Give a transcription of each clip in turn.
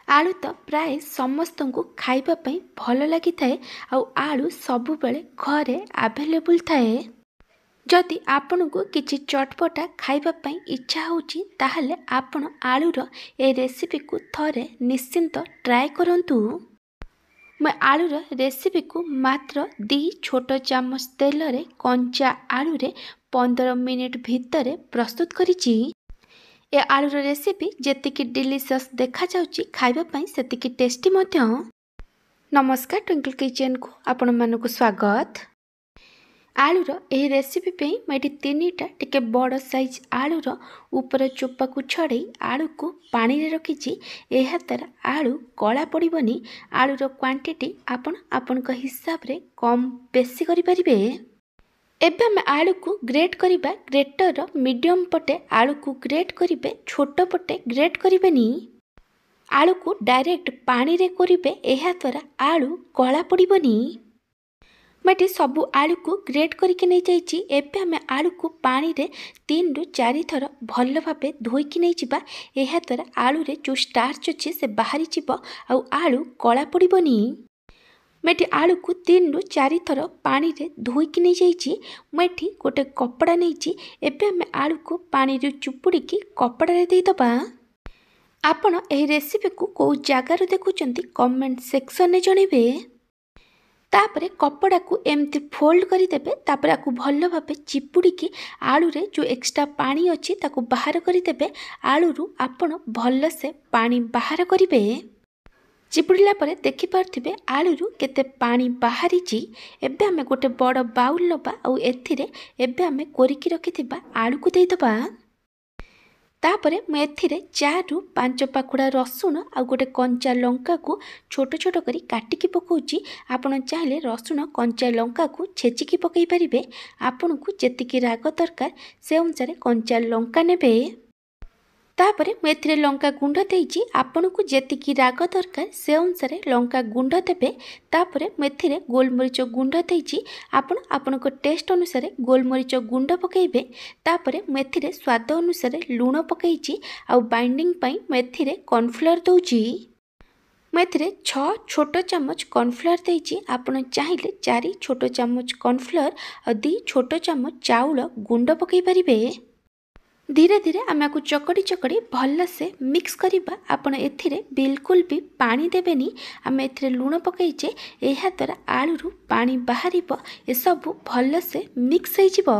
आलू तो प्राय समस्त को खाइबापी भल लगी थाए। आलू सबुबले घरे आवेलेबल थाए। जदि आपण को किसी चटपटा खाइबापी इच्छा होची ताहले आपण आलूर ए रेसिपी को थरे निश्चिंत ट्राए करंतु। मैं आलूर रेसिपी को मात्र 2 छोट चामच तेल रे कंचा आलू रे 15 मिनिट भितर प्रस्तुत करिछि। ए आलूर रेसिपी जेतिकी डिलीशियस देखा जाउची खाइबा पई सेतिकी टेस्टी मध्य। नमस्कार, ट्विंकल किचन को आपण मानकु स्वागत। आलूर एही रेसिपी पे मैं 3टा टिके बड़ साइज आलूर ऊपर चोपा को छड़े आलू को पानी रे रखिछि। एहा तार आलू कला पड़िबनी। आलूर क्वांटिटी आपण को हिसाब रे कम बेसी करि परिबे। एबे हम आलू को ग्रेट करिबा। ग्रेटर मीडियम पटे आलू को ग्रेट करिबे, छोट पटे ग्रेट करिबेनी। आलू को डायरेक्ट पानी रे करिबे, एहा द्वारा आलू कला पड़िबनी। मैं सबू आलू को ग्रेट करके नहीं जाइए। एबे हमें आलू को पानी रे 3 ରୁ 4 थर भल भाव धोईकी नहीं जावा। यह द्वारा आलू रे जो स्टार्च अच्छे से बाहरी जीव आउ आलू कला पड़िबनी। मैं आलू को 3 ରୁ 4 थर पानी रे धोईकी नहीं जाइए। मैं गोटे कपड़ा नहीं। एबे हमें आलू को पानी रे चुपुड़ी कपड़ा रे दे दबा। आपण एही रेसिपी को कौ जगार देखुचंती कमेंट सेक्शन में जणेबे। तापरे कपड़ा को एमती फोल्ड करदेवे। तापर आपको भल भाव चिपुड़ी आलू रे जो एक्स्ट्रा पानी अच्छी ताको बाहर करदेवे। आलू रु आपण भल से पानी बाहर करेंगे। चिपुड़िला परे देखि पार्थिबे आलू रु केते पानी बाहरी ची। एबे हमें गोटे बड़ बाउल नबा आउ एथिरे एबे हमें कोरिकी रखिथिबा आलू को देई दबा। तापरे मैं एथिरे 4 ରୁ 5 पाखुड़ा रसुण आ गोटे कंचा लंका को छोट छोट करी काटिकी पकाउची। आपण चाहिले रसुण कंचा लंका को छेचिकी पकई परिबे। आपण को जेतिकी राग दरकार से अनुसार कंचा लंका नेबे। तापरे मैं एथिरे लंका गुंड देइची। आपण को जेतिकी राग दरकार से अनुसार लंका गुंड देबे। तापरे मैं एथिरे गोलमरीच गुंड देइची। आपण को टेस्ट अनुसार गोलमरीच गुंड पकेइबे। तापरे मैं एथिरे स्वाद अनुसार लूण पकेइची। आ बाइंडिंग पई मैं एथिरे कॉर्नफ्लोर दउची। मैं एथिरे 6 छोट चामच कॉर्नफ्लोर देइची। आपण चाहिले 4 छोट चामच कॉर्नफ्लोर और 2 छोट चामच चाउल गुंड पकई परिबे। धीरे धीरे आम को चकड़ी चकड़ी भल से मिक्स करवा। आपण एथिरे बिल्कुल भी पानी देबेनी। आम एथिरे लूण पकईचे। एहा द्वारा आलू रु पानी बाहरिबो। ए सब भल से मिक्स हो जिवो।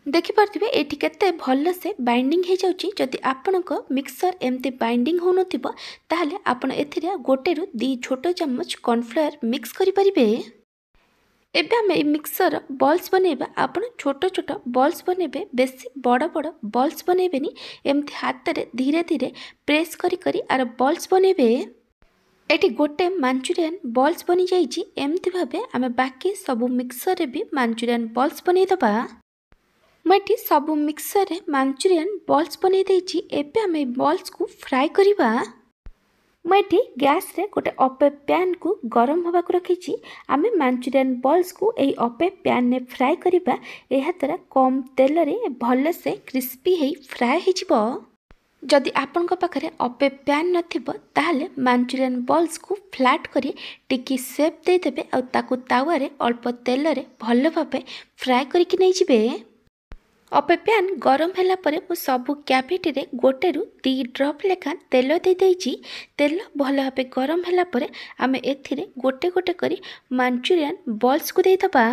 देखि पार्थिबे एठी केते भल से बाइंडिंग हो जाउची। जदि आपनक मिक्सर एमती बाइंडिंग हो नथिबो ताहले आपण एथिरे 1 ରୁ 2 छोट चामच कॉर्नफ्लोर मिक्स करि परिबे। एबे हम मिक्सर बॉल्स बनेबा। आपण छोट छोट बॉल्स बनेबे, बेसी बड़ बड़ बॉल्स बनेबेनी। एमती हाथ रे धीरे धीरे प्रेस करी करी आर बॉल्स बनेबे। एटी गोटे मांचुरियन बॉल्स बनी जाइछि। एमती भाबे आमे बाकी सब मिक्सर रे भी मांचुरियन बॉल्स बनै दबा। मैठी सब मिक्सर रे मांचुरियन बॉल्स बनै देइछि। एबे आमे बॉल्स को फ्राई करिबा। मैं गैस रे गोटे अपे पैन को गरम होगा रखी। आम मांचुरियन बॉल्स को यही अपे पैन ने फ्राए करवा। यह द्वारा कम तेल रे भल से क्रिस्पी है फ्राए हो। जदि आपण पाखरे अपे पैन नथिबो ताहले मांचुरियन बॉल्स को फ्लैट करी टिकी शेप दे देबे। आ ताकू तावा रे अल्प तेल रे भल भाबे फ्राए करके नै जिबे। अपे पैन गरम होला परे मु सबु कैविटी रे 1 ରୁ 2 ड्रॉप लेखा तेल दे देइची। तेल भल भाबे गरम होला परे आमे एथिरे गोटे गोटे करी मांचुरियन बॉल्स को दे दबा।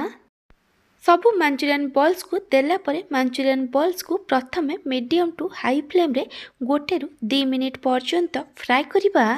सबु मांचुरियन बॉल्स को देला परे मांचुरियन बॉल्स को प्रथमे मीडियम टू हाई फ्लेम रे 1 ରୁ 2 मिनिट पर्यंत फ्राई करिबा।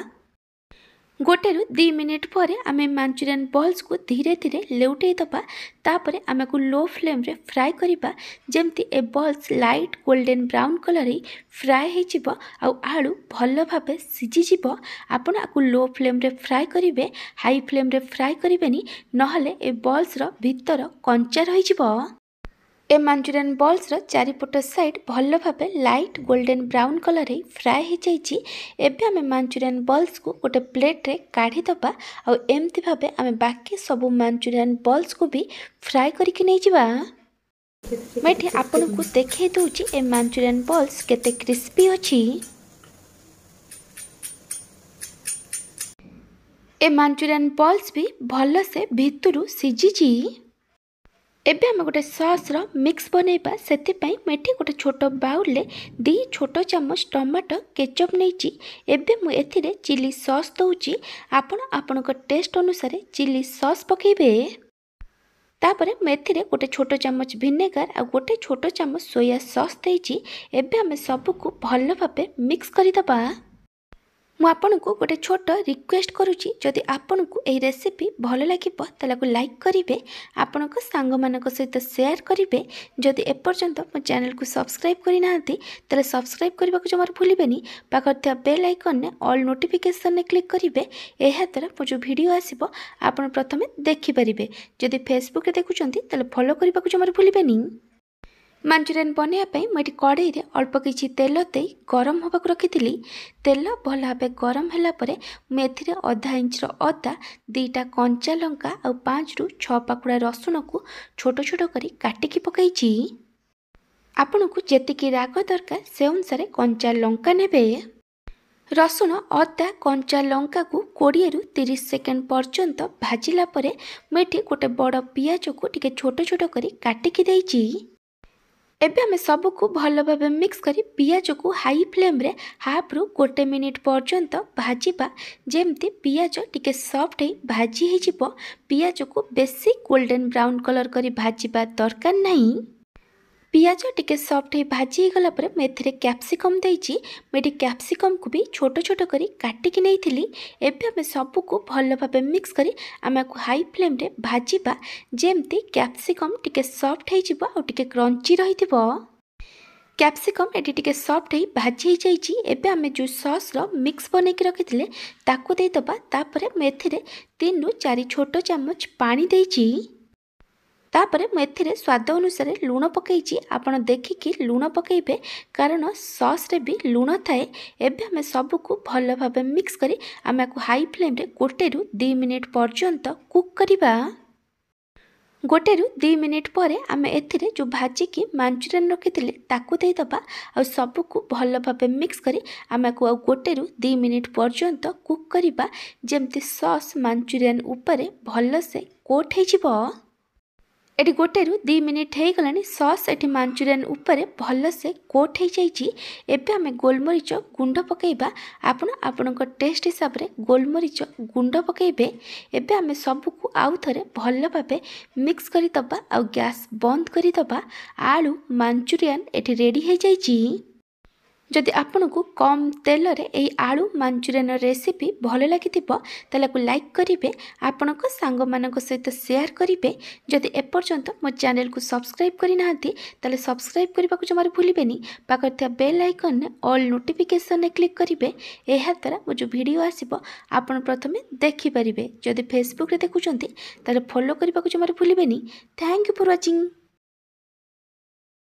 1 ରୁ 2 मिनिट पर आमे मांचुरियन बॉल्स को धीरे धीरे लेउटे दबा। तापरे आमे को लो फ्लेम रे फ्राई करिबा। जेमती ए balls light golden brown colour रे फ्राई हे जिवो आ आलू भल भाबे सिझी जिवो। आपण आकु लो फ्लेम रे फ्राई करिवे, हाई फ्लेम रे फ्राई करिवेनी, नहले ए बॉल्स रो भीतर कंचा रहि जिवो। ए मांचुरियन बॉल्स रो चारिपट साइड भल भाबे लाइट गोल्डन ब्राउन कलर रे फ्राई हो जाइछि। एबे आमे मांचुरियन बॉल्स को गोटे प्लेट रे काढ़ी दबा। आ एमती भाबे आमे बाकी सब मांचुरियन बॉल्स को भी फ्राई करके नै जिबा। मैं आपन को देखै दउछि ए मांचुरियन बॉल्स केते क्रिस्पी अछि। ए मांचुरियन बॉल्स भी भल से भितरु सिझी। एबे हम गोटे सॉस रो मिक्स बनैबा सेतिपई मेठी गोटे छोट बाउल ले 2 छोट चम्मच टमाटो केचप नैची। एबे मु एथिरे चिली सॉस दउची। आपण आपणक टेस्ट अनुसार चिली सॉस पकेबे। तापरे मैं एथिरे गोटे छोट चम्मच विनेगार आ गोटे छोट चम्मच सोया सॉस देइची। एबे हमें सबको भल भाबे मिक्स करिदबा। मु आपनकु गोटे छोट रिक्वेस्ट करुची, जदि आपनकु एही रेसिपी भल लागिबो तालाकु लाइक करिवे, आपनक सांग मानक सहित शेयर करिवे। जदि एपर्यंत मो चैनल को सब्सक्राइब करि नाहंती ताले सब्सक्राइब करबा को जमार भूलिबेनी। पाखर थिया बेल आइकन ने ऑल नोटिफिकेशन ने क्लिक करिवे। एहा द्वारा मो जो वीडियो आसीबो आपण प्रथमे देखि परिबे। जदि फेसबुक रे देखुचंती ताले फॉलो करबा को जमार भूलिबेनी। मांचुरियन बनाइबापी मुझे कड़े अल्प किसी तेल दे गरम होगा रखी। तेल भल भाव गरम होगापर मुझे आधा इंच अदा, 2टा कंचा लंका और 5 ରୁ 6 पाखुड़ा रसुण को छोट छोट कर काटिकी पकई। आपन को जेतिकी राग दरकार से अनुसार कंचा लंका नेबे। रसुण अदा कंचा लंका को 20 ରୁ 30 सेकेंड पर्यंत भाजिला परे मुझे गोटे बड़ पियाज को टिके छोट छोट कर काटिकी देइची। एबे हमें सबको भल भाव मिक्स करी पियाज को हाई फ्लेम रे हाफ रू 1 मिनिट पर्यंत भाजिबा। जेमती पियाज टिके सॉफ्ट है भाजी हे जिवो। पियाज को बेसी गोल्डन ब्राउन कलर करी भाजिबा दरकार नहीं। पियाज टिके सॉफ्ट है भाजी गला पर मैं एथिरे कैप्सिकम देइची। मेटी कैप्सिकम को भी छोट छोट करी काटिकी नैथिली। एबे हमें सबको भल भाव मिक्स करी आमे को हाई फ्लेम रे भाजिबा। जेमती कैप्सिकम टिके सॉफ्ट है जिवो और टिके क्रंची रहिथिबो। कैप्सिकम एटी टिके सॉफ्ट है भाजी हे जाइची। एबे हमें जो सॉस रो मिक्स बनै के रखिथिले ताको देइ दबा। तापरे मैं एथिरे 3 ରୁ 4 छोट चम्मच पानी देइची। तापरे मैं स्वाद अनुसार लुण पकई। आपण देखिकी लुण पकेबे कारण सॉस रे भी लुण थाए। एबे हमें सबको भल भाव मिक्स करी आमे को हाई फ्लेम रे 1 ରୁ 2 मिनिट पर्यंत कुक करिबा। 1 ରୁ 2 मिनिट पर आमे एथिरे जो भाजिकी मांचुरियन रखिथिले ताकू देइ दबा। आ सबको भल भाव मिक्स करी आमे को 1 ରୁ 2 मिनिट पर्यंत कुक करिबा। जेमती सॉस मांचुरियन ऊपर भल से कोट हे जिवो। एटी 1 ରୁ 2 मिनिट हो गलानी। सॉस एटी मांचुरियन ऊपर भल से कोट हो जाइए। एबे हमें गोलमरीच गुंड पकेबा। आपण टेस्ट हिसाब रे गोलमरीच गुंड पकेबे। एबे हमें सबको आउ थरे भल भाबे मिक्स करी दबा आ गैस बंद करी दबा। आलू मांचुरियन एटी रेडी हो जाइए। जदि आपको कम तेल रे एई आलू मांचुरियन रेसिपी भल लगी लाइक करेंगे। आपण सांग मानक सहित शेयर करेंगे। जदि एपर्यंत मो चैनल को सब्सक्राइब करना ताले सब्सक्राइब करने को जमार भूलिबेनी। पाखर थिया बेल आइकन ने ऑल नोटिफिकेशन ने क्लिक करेंगे। यह द्वारा मो जो वीडियो आसीबो आपण प्रथमे देखि परिबे। जदि फेसबुक रे देखुचंती ताले फॉलो करने को जमार भूलिबेनी। Thank you for watching.